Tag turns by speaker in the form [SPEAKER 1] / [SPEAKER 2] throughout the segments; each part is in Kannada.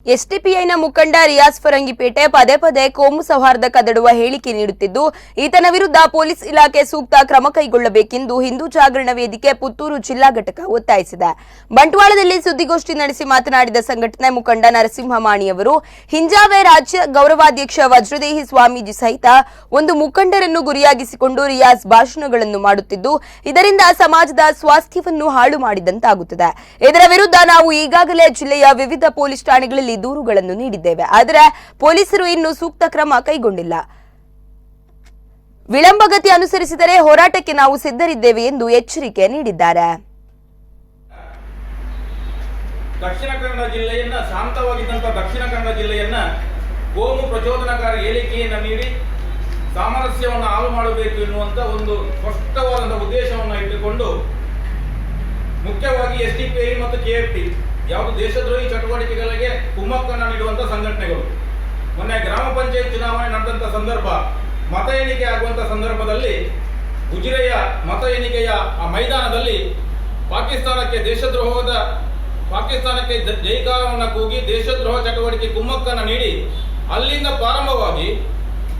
[SPEAKER 1] ಎಸ್ಡಿಪಿಐನ ಮುಖಂಡ ರಿಯಾಜ್ ಫರಂಗಿಪೇಟೆ ಪದೇ ಪದೇ ಕೋಮು ಸೌಹಾರ್ದ ಕದಡುವ ಹೇಳಿಕೆ ನೀಡುತ್ತಿದ್ದು, ಈತನ ವಿರುದ್ಧ ಪೊಲೀಸ್ ಇಲಾಖೆ ಸೂಕ್ತ ಕ್ರಮ ಕೈಗೊಳ್ಳಬೇಕೆಂದು ಹಿಂದೂ ಜಾಗರಣ ವೇದಿಕೆ ಪುತ್ತೂರು ಜಿಲ್ಲಾ ಘಟಕ ಒತ್ತಾಯಿಸಿದೆ. ಬಂಟ್ವಾಳದಲ್ಲಿ ಸುದ್ದಿಗೋಷ್ಠಿ ನಡೆಸಿ ಮಾತನಾಡಿದ ಸಂಘಟನೆ ಮುಖಂಡ ನರಸಿಂಹಮಾಣಿಯವರು, ಹಿಂಜಾವೇ ರಾಜ್ಯ ಗೌರವಾಧ್ಯಕ್ಷ ವಜ್ರದೇಹಿ ಸ್ವಾಮೀಜಿ ಸಹಿತ ಒಂದು ಮುಖಂಡರನ್ನು ಗುರಿಯಾಗಿಸಿಕೊಂಡು ರಿಯಾಜ್ ಭಾಷಣಗಳನ್ನು ಮಾಡುತ್ತಿದ್ದು, ಇದರಿಂದ ಸಮಾಜದ ಸ್ವಾಸ್ಥ್ಯವನ್ನು ಹಾಳು ಮಾಡಿದಂತಾಗುತ್ತದೆ. ಇದರ ವಿರುದ್ಧ ನಾವು ಈಗಾಗಲೇ ಜಿಲ್ಲೆಯ ವಿವಿಧ ಪೊಲೀಸ್ ಠಾಣೆಗಳಲ್ಲಿ ದೂರುಗಳನ್ನು ನೀಡಿದ್ದೇವೆ. ಆದರೆ ಪೊಲೀಸರು ಇನ್ನೂ ಸೂಕ್ತ ಕ್ರಮ ಕೈಗೊಂಡಿಲ್ಲ. ವಿಳಂಬಗತಿ ಅನುಸರಿಸಿದರೆ ಹೋರಾಟಕ್ಕೆ ನಾವು ಸಿದ್ಧರಿದ್ದೇವೆ ಎಂದು ಎಚ್ಚರಿಕೆ ನೀಡಿದ್ದಾರೆ.
[SPEAKER 2] ದಕ್ಷಿಣ ಕನ್ನಡ ಜಿಲ್ಲೆಯನ್ನ ಶಾಂತವಾಗಿದ್ದಂತಹ ದಕ್ಷಿಣ ಕನ್ನಡ ಜಿಲ್ಲೆಯನ್ನ ಕೋಮು ಪ್ರಚೋದನಕಾರಿ ಹೇಳಿಕೆಯನ್ನು ನೀಡಿ ಸಾಮರಸ್ಯವನ್ನು ಹಾಳು ಮಾಡಬೇಕು ಎನ್ನುವಂತ ಒಂದು ಸ್ಪಷ್ಟವಾದ ಉದ್ದೇಶವನ್ನು ಇಟ್ಟುಕೊಂಡು ಮುಖ್ಯವಾಗಿ ಎಸ್ಡಿಪಿಐ ಮತ್ತು ಕೆಎಫ್ಟಿ ಯಾವುದು ದೇಶದ್ರೋಹಿ ಚಟುವಟಿಕೆಗಳಿಗೆ ಕುಮ್ಮಕ್ಕನ್ನು ನೀಡುವಂತಹ ಸಂಘಟನೆಗಳು. ಮೊನ್ನೆ ಗ್ರಾಮ ಪಂಚಾಯತ್ ಚುನಾವಣೆ ನಡೆದಂತಹ ಸಂದರ್ಭ, ಮತ ಎಣಿಕೆ ಆಗುವಂತಹ ಸಂದರ್ಭದಲ್ಲಿ ಉಜಿರೆಯ ಮತ ಎಣಿಕೆಯ ಆ ಮೈದಾನದಲ್ಲಿ ಪಾಕಿಸ್ತಾನಕ್ಕೆ ಜೈಕಾರವನ್ನು ಕೂಗಿ ದೇಶದ್ರೋಹ ಚಟುವಟಿಕೆ ಕುಮ್ಮಕ್ಕನ್ನು ನೀಡಿ ಅಲ್ಲಿಂದ ಪ್ರಾರಂಭವಾಗಿ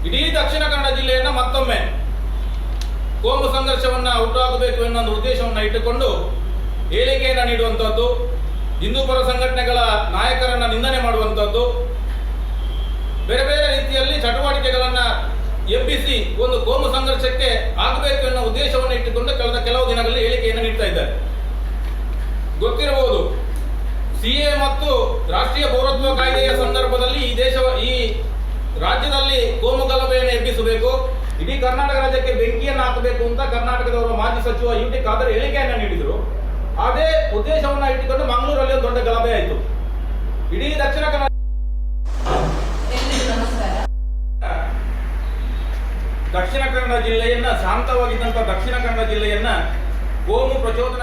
[SPEAKER 2] ಇಡೀ ದಕ್ಷಿಣ ಕನ್ನಡ ಜಿಲ್ಲೆಯನ್ನ ಮತ್ತೊಮ್ಮೆ ಕೋಮು ಸಂಘರ್ಷವನ್ನ ಹುಟ್ಟುಹಾಕಬೇಕು ಎನ್ನುವ ಒಂದು ಉದ್ದೇಶವನ್ನು ಇಟ್ಟುಕೊಂಡು ಹೇಳಿಕೆಯನ್ನು ನೀಡುವಂತಹದ್ದು, ಹಿಂದೂ ಪರ ಸಂಘಟನೆಗಳ ನಾಯಕರನ್ನ ನಿಂದನೆ ಮಾಡುವಂತಹದ್ದು, ಬೇರೆ ಬೇರೆ ರೀತಿಯಲ್ಲಿ ಚಟುವಟಿಕೆಗಳನ್ನ ಎಬ್ಬಿಸಿ ಒಂದು ಕೋಮು ಸಂಘರ್ಷಕ್ಕೆ ಆಗಬೇಕು ಎನ್ನುವ ಉದ್ದೇಶವನ್ನು ಇಟ್ಟುಕೊಂಡು ಕಳೆದ ಕೆಲವು ದಿನಗಳಲ್ಲಿ ಹೇಳಿಕೆಯನ್ನು ನೀಡ್ತಾ ಇದ್ದಾರೆ. ಗೊತ್ತಿರಬಹುದು, ಸಿಎ ಮತ್ತು ರಾಷ್ಟ್ರೀಯ ಪೌರತ್ವ ಕಾಯ್ದೆಯ ಸಂದರ್ಭದಲ್ಲಿ ಈ ರಾಜ್ಯದಲ್ಲಿ ಕೋಮು ಗಲಭೆಯನ್ನು ಎಬ್ಬಿಸಬೇಕು, ಇಡೀ ಕರ್ನಾಟಕ ರಾಜ್ಯಕ್ಕೆ ಬೆಂಕಿಯನ್ನು ಹಾಕಬೇಕು ಅಂತ ಕರ್ನಾಟಕದವರ ಮಾಜಿ ಸಚಿವ ಯುಟಿ ಖಾದರ್ ಹೇಳಿಕೆಯನ್ನು ನೀಡಿದರು. ಅದೇ ಉದ್ದೇಶವನ್ನ ಇಟ್ಟುಕೊಂಡು ಮಂಗಳೂರಲ್ಲಿ ಒಂದು ದೊಡ್ಡ ಗಲಭೆ ಆಯಿತು. ಇಡೀ ದಕ್ಷಿಣ ಕನ್ನಡ ಜಿಲ್ಲೆಯನ್ನ ಶಾಂತವಾಗಿದ್ದಂತಹ ದಕ್ಷಿಣ ಕನ್ನಡ ಜಿಲ್ಲೆಯನ್ನ ಕೋಮು ಪ್ರಚೋದನ